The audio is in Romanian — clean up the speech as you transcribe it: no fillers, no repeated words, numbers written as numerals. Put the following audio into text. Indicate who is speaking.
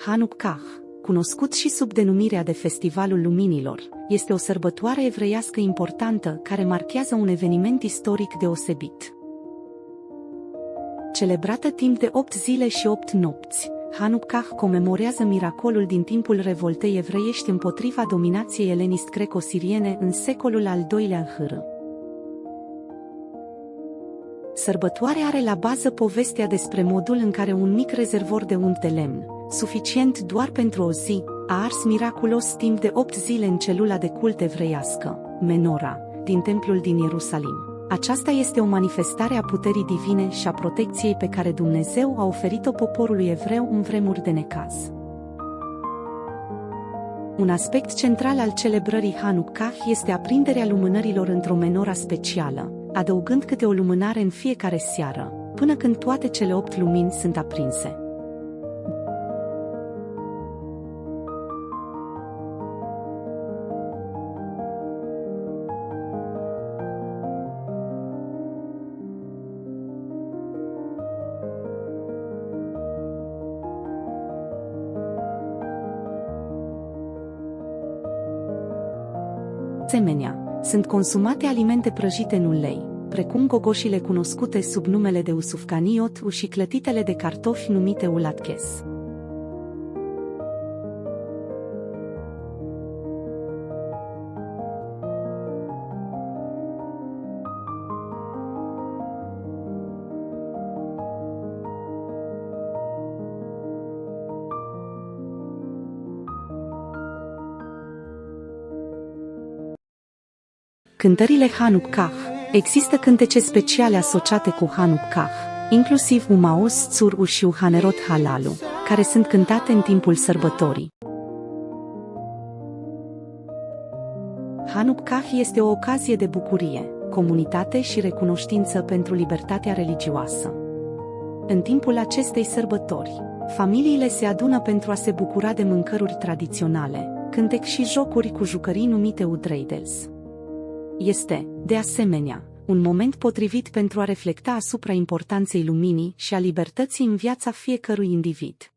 Speaker 1: Hanukkah, cunoscut și sub denumirea de Festivalul Luminilor, este o sărbătoare evreiască importantă care marchează un eveniment istoric deosebit. Celebrată timp de 8 zile și 8 nopți, Hanukkah comemorează miracolul din timpul revoltei evreiești împotriva dominației elenist-greco-siriene în secolul al II-lea h.r. Sărbătoarea are la bază povestea despre modul în care un mic rezervor de unt de lemn, suficient doar pentru o zi, a ars miraculos timp de 8 zile în celula de cult evreiască, Menora, din templul din Ierusalim. Aceasta este o manifestare a puterii divine și a protecției pe care Dumnezeu a oferit-o poporului evreu în vremuri de necaz. Un aspect central al celebrării Hanukkah este aprinderea lumânărilor într-o menora specială, adăugând câte o lumânare în fiecare seară, până când toate cele 8 lumini sunt aprinse. Asemenea, sunt consumate alimente prăjite în ulei, precum gogoșile cunoscute sub numele de usufganiot și clătitele de cartofi numite ulatkes. Cântările Hanukkah. Există cântece speciale asociate cu Hanukkah, inclusiv Umaos Tzur și Hanerot Halalu, care sunt cântate în timpul sărbătorii. Hanukkah este o ocazie de bucurie, comunitate și recunoștință pentru libertatea religioasă. În timpul acestei sărbători, familiile se adună pentru a se bucura de mâncăruri tradiționale, cântec și jocuri cu jucării numite udreidels. Este, de asemenea, un moment potrivit pentru a reflecta asupra importanței luminii și a libertății în viața fiecărui individ.